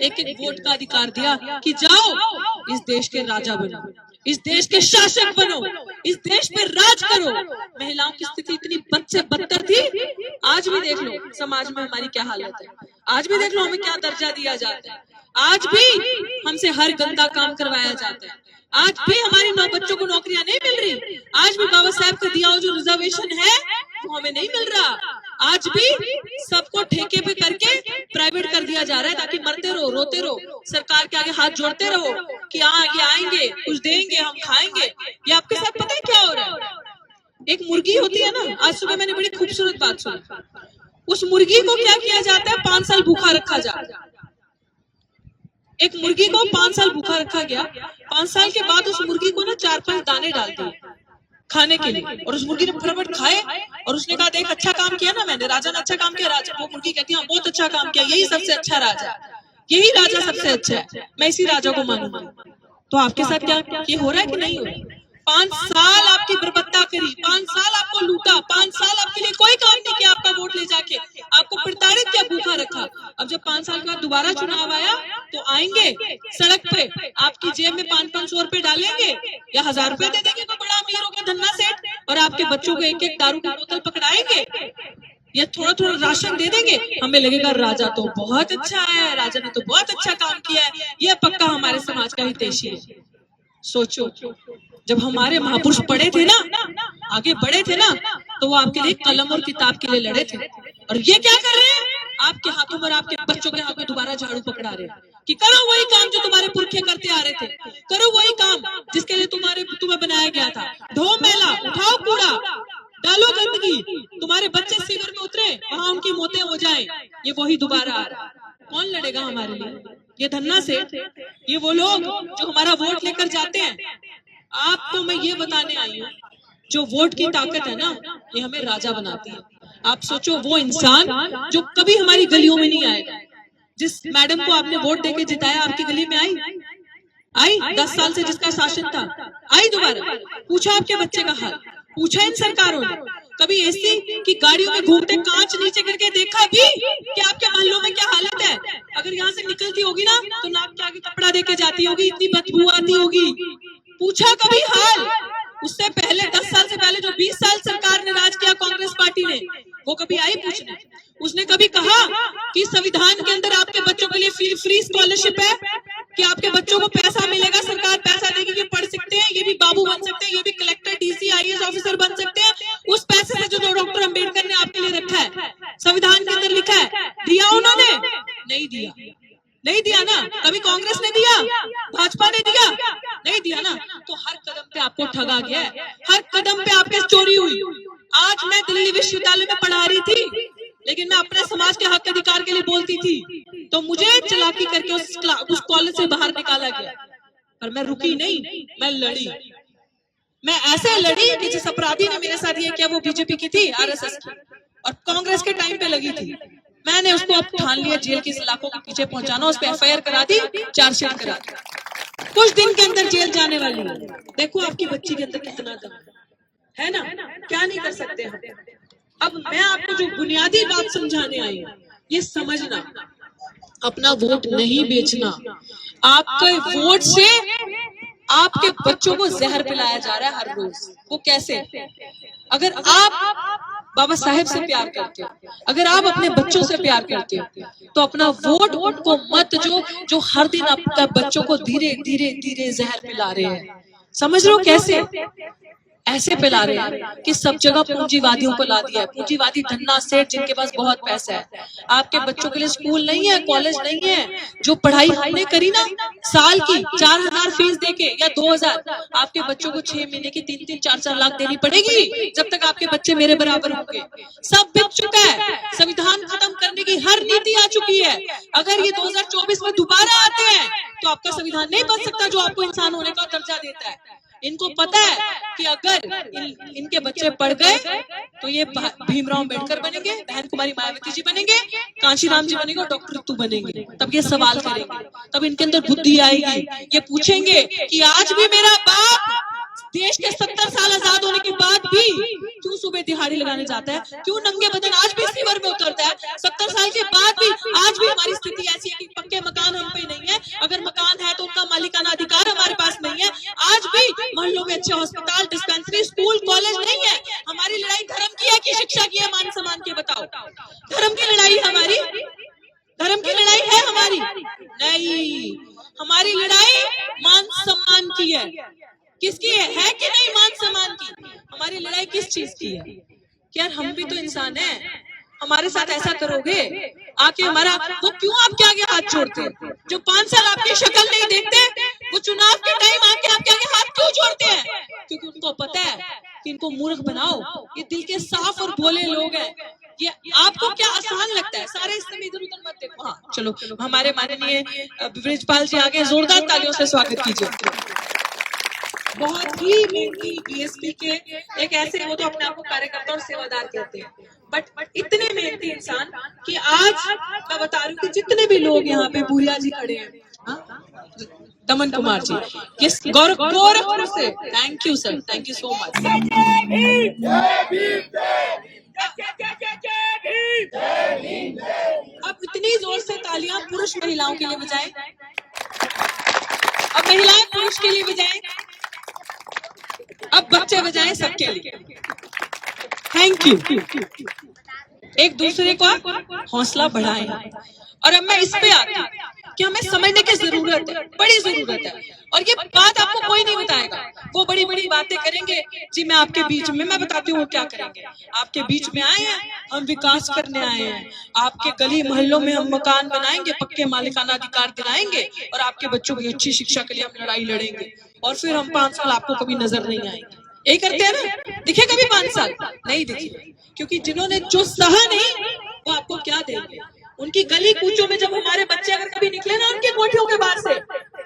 एक एक वोट का अधिकार दिया कि जाओ इस देश के राजा बनो, इस देश के शासक बनो, इस देश पे राज करो। महिलाओं की स्थिति इतनी बद से बदतर थी। आज भी देख लो समाज में हमारी क्या हालत है, आज भी देख लो हमें क्या दर्जा दिया जाता है, आज भी हमसे हर गंदा काम करवाया जाता है, आज भी हमारे 9 बच्चों को नौकरियां नहीं मिल रही, आज भी बाबा साहब का दिया हुआ जो रिजर्वेशन है वो हमें नहीं मिल रहा, आज भी सबको ठेके पे करके प्राइवेट कर दिया जा रहा है ताकि मरते रहो, रोते रहो, सरकार के आगे हाथ जोड़ते रहो कि हाँ ये आएंगे, कुछ देंगे, हम खाएंगे। ये आपके साथ पता है क्या हो रहा है? एक मुर्गी होती है ना, आज सुबह मैंने बड़ी खूबसूरत बात सुनी, उस मुर्गी को क्या किया जाता है, 5 साल भूखा रखा जाता है। एक मुर्गी को 5 साल भूखा रखा गया, 5 साल के बाद उस मुर्गी को ना 4-5 दाने डाल दिए खाने के लिए, और उस मुर्गी ने फटाफट खाए और उसने कहा देख अच्छा काम किया ना मैंने, राजा ने अच्छा काम किया। राजा, वो मुर्गी कहती है बहुत अच्छा काम किया, यही सबसे अच्छा राजा, यही राजा सबसे अच्छा है, मैं इसी राजा को मानूंगा। तो आपके साथ क्या ये हो रहा है कि नहीं हो रहा है? 5 साल आपकी बर्बत्ता करी, 5 साल आपको लूटा, 5 साल आपके लिए कोई काम नहीं किया, आपका वोट ले जाके आपको प्रताड़ित किया, भूखा रखा। अब जब 5 साल के बाद दोबारा चुनाव आया तो आएंगे सड़क पे आपकी जेब में 500-500 रुपए डालेंगे या 1000 रुपए दे देंगे कोई बड़ा अमीर होगा धन्ना सेठ, और आपके बच्चों को एक एक दारू की बोतल पकड़ाएंगे या थोड़ा थोड़ा राशन दे देंगे। हमें लगेगा राजा तो बहुत अच्छा है, राजा ने तो बहुत अच्छा काम किया है, यह पक्का हमारे समाज का हितैषी है। सोचो जब हमारे महापुरुष पढ़े थे ना, आगे बढ़े थे ना, तो वो आपके लिए कलम और किताब के लिए लड़े थे, और ये क्या कर रहे हैं, आपके हाथों में, आपके बच्चों के हाथ में दोबारा झाड़ू पकड़ा रहे हैं कि करो वही काम जो तुम्हारे पुरखे करते आ रहे थे, करो वही काम जिसके लिए तुम्हें बनाया गया था। ढो मैला, उठाओ कूड़ा, डालो गंदगी, तुम्हारे बच्चे सीवर में उतरे, वहां उनकी मौतें हो जाए, ये वही दोबारा आ रहा। कौन लड़ेगा हमारे लिए? ये धन्ना सेठ, ये वो लोग जो हमारा वोट लेकर जाते हैं। आपको मैं ये बताने आई हूँ, जो वोट की ताकत है ना, ये हमें राजा बनाती है। आप सोचो वो इंसान जो कभी हमारी गलियों में नहीं आएगा, जिस मैडम को आपने वोट देके जिताया आपकी गली में आई 10 साल से जिसका शासन था, आई दोबारा? पूछा आपके बच्चे का हाल, पूछा इन सरकारों ने? कभी ऐसी कि गाड़ियों में घूमते कांच नीचे करके देखा भी कि आपके मोहल्लों में क्या हालत है? अगर यहाँ से निकलती होगी ना तो नाक के आगे कपड़ा देके जाती होगी, इतनी बदबू आती होगी। पूछा कभी हाल? उससे पहले 10 साल से पहले जो 20 साल सरकार ने राज किया कांग्रेस पार्टी ने, वो कभी आई पूछने? उसने कभी कहा कि संविधान के अंदर आपके बच्चों के लिए फ्री स्कॉलरशिप है, कि आपके बच्चों को पैसा मिलेगा, सरकार पैसा देगी, ये पढ़ सकते हैं, ये भी बाबू बन सकते हैं, ये भी कलेक्टर, डीसी, आईएएस ऑफिसर बन सकते हैं, उस पैसे से जो डॉक्टर अंबेडकर ने आपके लिए रखा है, संविधान के अंदर लिखा है, दिया उन्होंने? नहीं दिया, नहीं दिया ना। कभी कांग्रेस ने दिया? भाजपा ने दिया? नहीं दिया ना। तो हर कदम पे आपको ठगा गया है, हर कदम पे आपके चोरी हुई। आज मैं दिल्ली विश्वविद्यालय में पढ़ा रही थी, लेकिन मैं अपने समाज के हक अधिकार के लिए बोलती थी, तो मुझे चालाकी करके उस कॉलेज से बाहर निकाला गया, पर मैं रुकी नहीं, मैं लड़ी। मैं ऐसे लड़ी कि जिस अपराधी ने मेरे साथ ये किया वो बीजेपी की थी, आरएसएस की, और कांग्रेस के टाइम पे लगी थी। मैंने उसको अब ठान लिया जेल की सलाखों के पीछे पहुंचाना, उस पर एफआईआर करा दी, चार्जशीट करा दी, कुछ दिन के अंदर जेल जाने वाली है। देखो आपकी बच्ची के अंदर कितना दम है ना, क्या नहीं कर सकते हम। अब मैं आपको जो बुनियादी बात समझाने आई हूँ, ये समझना, अपना वोट नहीं बेचना। आपके वोट से आपके बच्चों को जहर पिलाया जा रहा है हर रोज। वो कैसे? अगर आप बाबा साहेब से प्यार करते हो, अगर आप अपने बच्चों से प्यार करते हो, तो अपना वोट उनको मत जो हर दिन आपका बच्चों को धीरे धीरे धीरे जहर पिला रहे हैं। समझ रहे हो कैसे? ऐसे पिला रहे हैं कि सब जगह पूंजीवादियों को ला दिया है, पूंजीवादी धन्ना सेठ जिनके पास बहुत पैसा है। आपके बच्चों के लिए स्कूल नहीं है, कॉलेज नहीं है, जो पढ़ाई हमने करी ना साल की 4000 फीस देके या 2000, आपके बच्चों को 6 महीने की 3-3, 4-4 लाख देनी पड़ेगी जब तक आपके बच्चे मेरे बराबर होंगे। सब बिक चुका है, संविधान खत्म करने की हर नीति आ चुकी है। अगर ये 2024 में दोबारा आते हैं तो आपका संविधान नहीं बन सकता जो आपको इंसान होने का दर्जा देता है। इनको पता है कि अगर इनके बच्चे पढ़ गए तो ये भीमराव अम्बेडकर बनेंगे, बहन कुमारी मायावती जी बनेंगे, कांशीराम जी बनेंगे और डॉक्टर तू बनेंगे। तब ये सवाल करेंगे, तब इनके अंदर बुद्धि आएगी, ये पूछेंगे कि आज भी मेरा बाप देश के 70 साल आजाद होने के बाद भी क्यों सुबह में दिहाड़ी लगाने जाता है, क्यों नंगे बदन आज भी सीवर में उतरता है। 70 साल के बाद भी आज भी हमारी स्थिति ऐसी है कि पक्के मकान हम पे नहीं है, अगर मकान है तो उनका मालिकाना अधिकार हमारे पास नहीं है। आज भी मोहल्लों में अच्छे हॉस्पिटल, डिस्पेंसरी, स्कूल, कॉलेज नहीं है। हमारी लड़ाई धर्म की है कि शिक्षा की है, मान सम्मान की? बताओ, धर्म की लड़ाई है हमारी? धर्म की लड़ाई है हमारी? नहीं, हमारी लड़ाई मान सम्मान की है। किसकी है कि नहीं मान सम्मान की? हमारी लड़ाई किस चीज की है कि यार हम भी तो इंसान हैं, हमारे साथ ऐसा करोगे आके हमारा, वो क्यों आपके आगे हाथ जोड़ते हैं? जो 5 साल आपकी शक्ल नहीं देखते, वो चुनाव के टाइम आके आपके आगे हाथ क्यों जोड़ते हैं? क्योंकि उनको पता है कि इनको मूर्ख बनाओ। ये दिल के साफ और भोले लोग हैं। ये आपको क्या आसान लगता है? सारे इस समय इधर उधर मत देखो। हाँ चलो, हमारे माननीय ब्रिजपाल जी आगे जोरदार तालियों से स्वागत कीजिए। बहुत ही मेहनती बीएसपी के एक ऐसे, वो तो अपने आप को कार्यकर्ता और सेवादार कहते हैं, बट इतने मेहनती इंसान कि आज मैं बता रही हूँ कि जितने भी लोग यहाँ पे भूरिया जी खड़े हैं, दमन कुमार जी, किस गोरखपुर से, thank you sir, thank you so much. अब इतनी जोर से तालियां पुरुष महिलाओं के लिए बजाएं, अब महिलाएं पुरुष के लिए बजाएं, अब बच्चे बजाएं, सबके लिए। Thank you. एक दूसरे को हौसला बढ़ाएं। और अब मैं इस पे आती हूँ कि हमें समझने की जरूरत है, बड़ी जरूरत है। और ये बात आपको कोई नहीं बताएगा, वो बड़ी बड़ी बातें करेंगे जी मैं आपके बीच में, मैं बताती हूँ वो क्या करेंगे। आपके बीच में आए हैं, हम विकास करने आए हैं, आपके गली मोहल्लों में हम मकान बनाएंगे, पक्के मालिकाना अधिकार दिलाएंगे और आपके बच्चों की अच्छी शिक्षा के लिए हम लड़ाई लड़ेंगे। और फिर हम 5 साल आपको कभी नजर नहीं आएंगे। यही करते हैं ना? दिखे कभी 5 साल? नहीं दिखे, क्योंकि जिन्होंने जो सहा नहीं वो आपको क्या देंगे। उनकी गली कूचों में जब हमारे बच्चे अगर कभी निकले ना उनके कोठियों के बाहर से,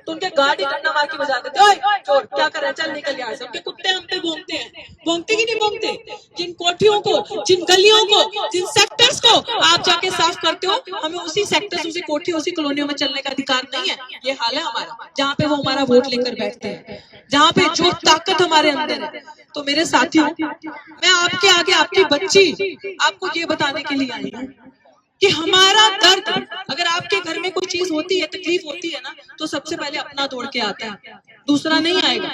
तो उनके गाड़ी डंडा मार के बजा देते, ओए चोर क्या कर रहा है, चल निकल यहाँ से। उनके कुत्ते हम पे भौंकते हैं, भौंकते कि नहीं भौंकते? जिन कोठियों को, जिन गलियों को, जिन सेक्टर्स को आप जाके साफ करते हो, हमें उसी सेक्टर्स, उसी कोठी, उसी कॉलोनियों में चलने का अधिकार नहीं है। ये हाल है हमारा, जहाँ पे वो हमारा वोट लेकर बैठते हैं, जहाँ पे जो ताकत हमारे अंदर है। तो मेरे साथियों, मैं आपके आगे, आपकी बच्ची, आपको ये बताने के लिए आई हूँ कि हमारा दर्द, अगर आपके घर में कोई चीज होती है, तकलीफ होती है ना, तो सबसे पहले अपना दौड़ के आता है, दूसरा नहीं आएगा।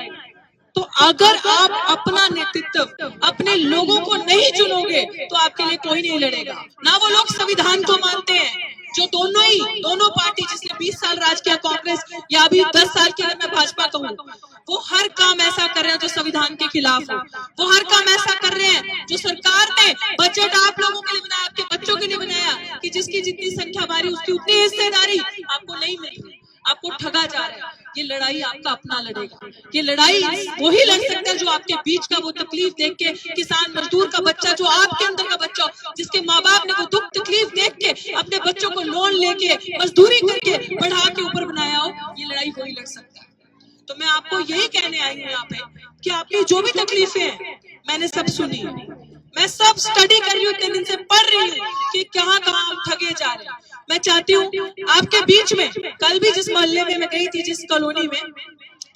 तो अगर आप अपना नेतृत्व, अपने लोगों को नहीं चुनोगे तो आपके लिए कोई नहीं लड़ेगा। ना वो लोग संविधान को मानते हैं, जो दोनों पार्टी, जिसने 20 साल राज किया, कांग्रेस या अभी 10 साल की अगर मैं भाजपा कहूँ, वो हर काम ऐसा कर रहे हैं जो संविधान के खिलाफ हो। वो हर काम ऐसा कर रहे हैं जो सरकार ने बजट आप लोगों के लिए बनाया, आपके बच्चों के लिए बनाया, कि जिसकी जितनी संख्या बारी उसकी उतनी हिस्सेदारी आपको नहीं मिली, आपको ठगा जा रहा है। ये लड़ाई आपका अपना लड़ेगा। ये लड़ाई वही लड़ सकता है जो आपके बीच का वो तकलीफ देख के, किसान मजदूर का बच्चा, जो आपके अंदर का बच्चा, जिसके माँ बाप ने वो दुख तकलीफ देख के अपने बच्चों को लोन लेके, मजदूरी करके बढ़ा के ऊपर बनाया हो, ये लड़ाई वही लड़ सकता है। तो मैं आपको यही कहने आई हूँ यहाँ पे कि आपकी जो भी तकलीफें हैं, मैंने सब सुनी, मैं सब स्टडी कर रही हूँ, इतने दिन से पढ़ रही हूँ कि कहाँ कहाँ हम ठगे जा रहे हैं। मैं चाहती हूँ आपके बीच में, कल भी जिस मोहल्ले में मैं गई थी, जिस कॉलोनी में,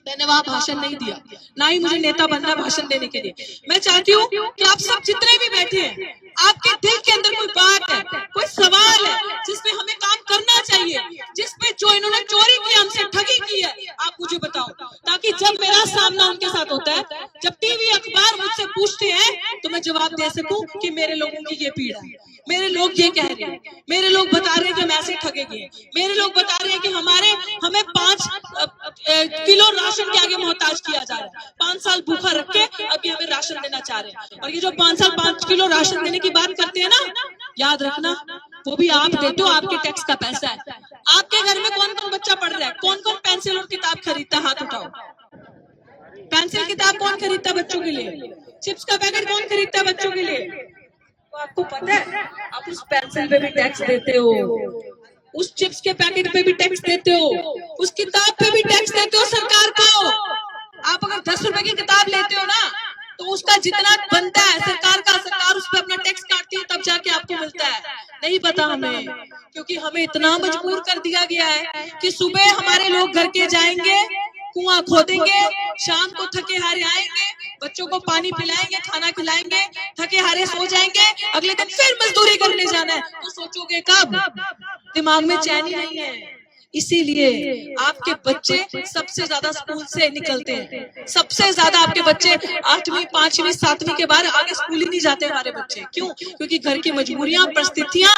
मैंने वहां भाषण नहीं दिया, ना ही मुझे नेता बनना भाषण देने के लिए। मैं चाहती हूँ कि आप सब जितने भी बैठे हैं, आपके दिल के अंदर कोई बात है, कोई सवाल है जिसपे हमें काम करना चाहिए, जिसपे जो इन्होंने चोरी की, हमसे ठगी की है, आप मुझे बताओ, ताकि जब मेरा सामना उनके साथ होता है, जब टीवी अखबार मुझसे पूछते हैं, तो मैं जवाब दे सकूं कि मेरे लोगों की ये पीड़ा है, मेरे लोग ये कह रहे हैं, मेरे लोग बता रहे हैं कि हम ऐसे ठगे गए, मेरे लोग बता रहे हैं कि हमें 5 किलो राशन के आगे मोहताज किया जा रहा है, 5 साल भूखा रख के अभी हमें राशन देना चाह रहे हैं। और ये जो 5 साल 5 किलो राशन देने की बात करते हैं ना, याद रखना वो भी आप देते हो, आपके टैक्स का पैसा है। आपके घर में कौन कौन बच्चा पढ़ रहा है, कौन कौन पेंसिल और किताब खरीदता है, हाथ उठाओ। पेंसिल किताब कौन खरीदता है बच्चों के लिए? चिप्स का पैकेट कौन खरीदता है बच्चों के लिए? तो आपको पता है, आप उस पेंसिल पे भी टैक्स देते हो, उस चिप्स के पैकेट पे भी टैक्स देते हो, उस किताब पे भी टैक्स देते हो सरकार को। आप अगर 10 रुपए की किताब लेते हो ना, तो उसका जितना बनता है सरकार उस पर अपना टैक्स काटती है, तब जाके आपको मिलता है। नहीं पता हमें, क्योंकि हमें इतना मजबूर कर दिया गया है कि सुबह हमारे लोग घर के जाएंगे, कुआं खोदेंगे, शाम को थके हारे आएंगे, बच्चों को पानी पिलाएंगे, खाना खिलाएंगे, थके हारे सो जाएंगे, अगले दिन फिर मजदूरी करने जाना है, तो सोचोगे कब? दिमाग में चैन ही नहीं है। इसीलिए आपके बच्चे सबसे ज्यादा स्कूल से निकलते हैं, सबसे ज्यादा आपके बच्चे 8वीं 5वीं 7वीं के बाद आगे स्कूल ही नहीं जाते हमारे बच्चे। क्यों? क्योंकि घर की मजबूरियां, परिस्थितियां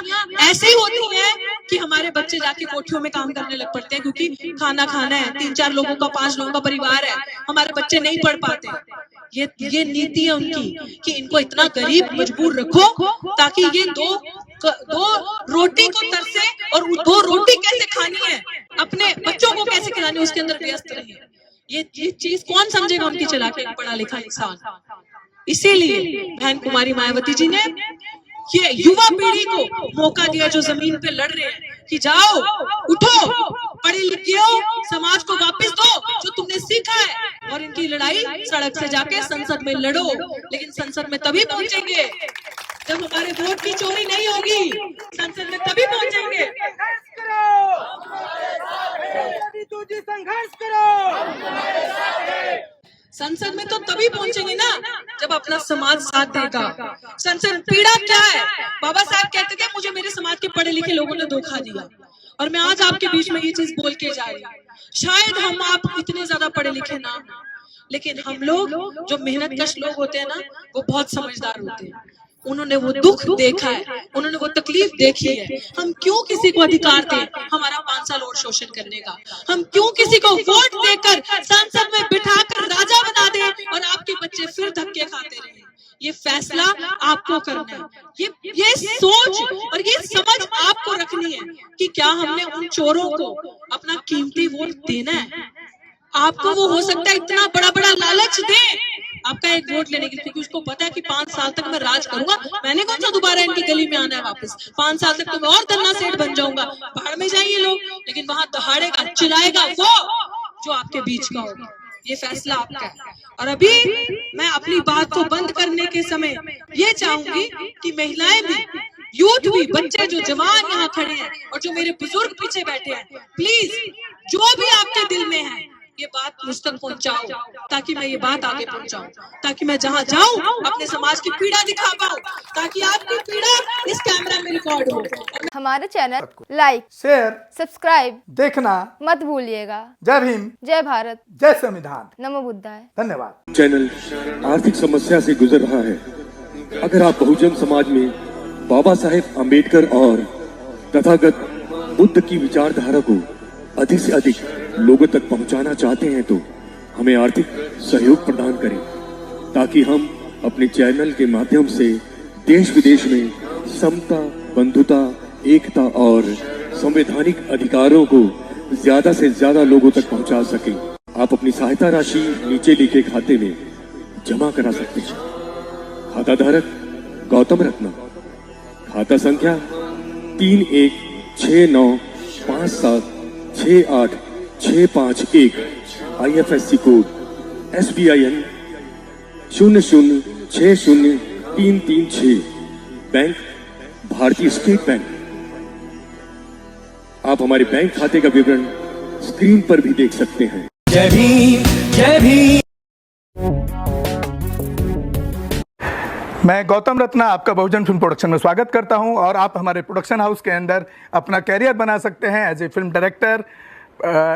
ऐसी होती हैं कि हमारे बच्चे जाके कोठियों में काम करने लग पड़ते हैं, क्योंकि खाना खाना है, 3-4 लोगों का 5 लोगों का परिवार है, हमारे बच्चे नहीं पढ़ पाते। ये नीति है उनकी कि इनको इतना गरीब मजबूर रखो ताकि ये दो रोटी को तरसे, और 2 रोटी कैसे खानी है, अपने बच्चों को कैसे खिलानी, उसके अंदर व्यस्त रहे। ये चीज कौन समझेगा उनकी चालाकी, पढ़ा लिखा इंसान। इसीलिए बहन कुमारी मायावती जी ने ये युवा पीढ़ी को मौका दिया जो जमीन पे लड़ रहे हैं कि जाओ, उठो, पढ़े लिखे हो, समाज को वापस दो जो तुमने सीखा है, और इनकी लड़ाई सड़क से जाके संसद में लड़ो। लेकिन संसद में तभी पहुंचेंगे जब हमारे वोट की चोरी नहीं होगी, संसद में तभी पहुंचेंगे। संघर्ष करो, संसद में तो तभी पहुंचेंगे ना जब अपना समाज साथ देगा। संसद पीड़ा क्या है? बाबा साहब कहते थे मुझे मेरे समाज के पढ़े लिखे लोगों ने धोखा दिया, और मैं आज आपके बीच में ये चीज बोल के जा रही हूँ। शायद हम आप इतने ज्यादा पढ़े लिखे ना, लेकिन हम लोग जो मेहनत कश लोग होते हैं ना, वो बहुत समझदार होते हैं। उन्होंने वो दुख देखा है, उन्होंने वो तकलीफ देखी है। हम क्यों किसी को अधिकार दें हमारा 5 साल और शोषण करने का? हम क्यों किसी को वोट देकर संसद में बिठाकर राजा बना दें और आपके बच्चे फिर धक्के खाते रहे? ये फैसला आपको करना है। ये सोच और ये समझ आपको रखनी है कि क्या हमने उन चोरों को अपना कीमती वोट देना है। आपको वो हो सकता है इतना बड़ा बड़ा लालच दे आपका एक वोट लेने के लिए, क्योंकि उसको पता है कि 5 साल तक मैं राज करूंगा, मैंने कौन सा दोबारा इनकी गली में आना है वापस। 5 साल तक तो मैं और धन्ना सेठ बन जाऊंगा, बाहर में जाइए लोग, लेकिन वहां दहाड़ेगा, चिल्लाएगा वो जो आपके बीच का होगा। ये फैसला आपका है। और अभी मैं अपनी बात को बंद करने के समय ये चाहूंगी कि महिलाएं भी, यूथ भी, बच्चे जो जवान यहाँ खड़े हैं और जो मेरे बुजुर्ग पीछे बैठे हैं, प्लीज जो भी आपके दिल में है ये बात मुझ तक पहुंचाओ, ताकि मैं ये बात आगे पहुंचाऊं, ताकि मैं जहां जाऊं अपने समाज की पीड़ा दिखा पाऊं, ताकि आपकी पीड़ा इस कैमरा में रिकॉर्ड हो। हमारे चैनल लाइक, शेयर, सब्सक्राइब देखना मत भूलिएगा। जय भीम, जय भारत, जय संविधान, नमो बुद्धाय। धन्यवाद। चैनल आर्थिक समस्या से गुजर रहा है। अगर आप बहुजन समाज में बाबा साहेब अम्बेडकर और तथागत बुद्ध की विचारधारा को अधिक से अधिक लोगों तक पहुंचाना चाहते हैं तो हमें आर्थिक सहयोग प्रदान करें, ताकि हम अपने चैनल के माध्यम से देश विदेश में समता, बंधुता, एकता और संवैधानिक अधिकारों को ज्यादा से ज्यादा लोगों तक पहुंचा सकें। आप अपनी सहायता राशि नीचे लिखे खाते में जमा करा सकते हैं। खाता धारक गौतम रत्ना, खाता संख्या 3169576865 IFSC कोड SBIN 0060336, बैंक भारतीय स्टेट बैंक। आप हमारे बैंक खाते का विवरण स्क्रीन पर भी देख सकते हैं। जय भीम, जय भीम। मैं गौतम रत्ना आपका बहुजन फिल्म प्रोडक्शन में स्वागत करता हूं, और आप हमारे प्रोडक्शन हाउस के अंदर अपना कैरियर बना सकते हैं as a film director,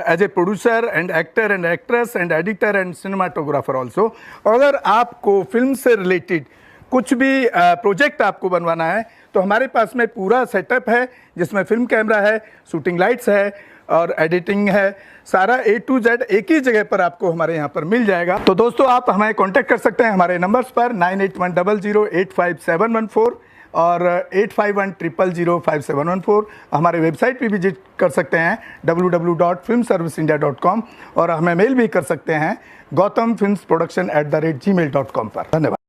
as a producer and actor and actress and editor and cinematographer also. अगर आपको फिल्म से रिलेटेड कुछ भी प्रोजेक्ट आपको बनवाना है तो हमारे पास में पूरा सेटअप है, जिसमें फिल्म कैमरा है, शूटिंग लाइट्स है और एडिटिंग है। सारा A to Z एक ही जगह पर आपको हमारे यहाँ पर मिल जाएगा। तो दोस्तों आप हमें कांटेक्ट कर सकते हैं हमारे नंबर्स पर 9810085714 और 8510005714। हमारे वेबसाइट पे विजिट कर सकते हैं www.filmserviceindia.com, और हमें मेल भी कर सकते हैं gautamfilmsproduction@gmail.com पर। धन्यवाद।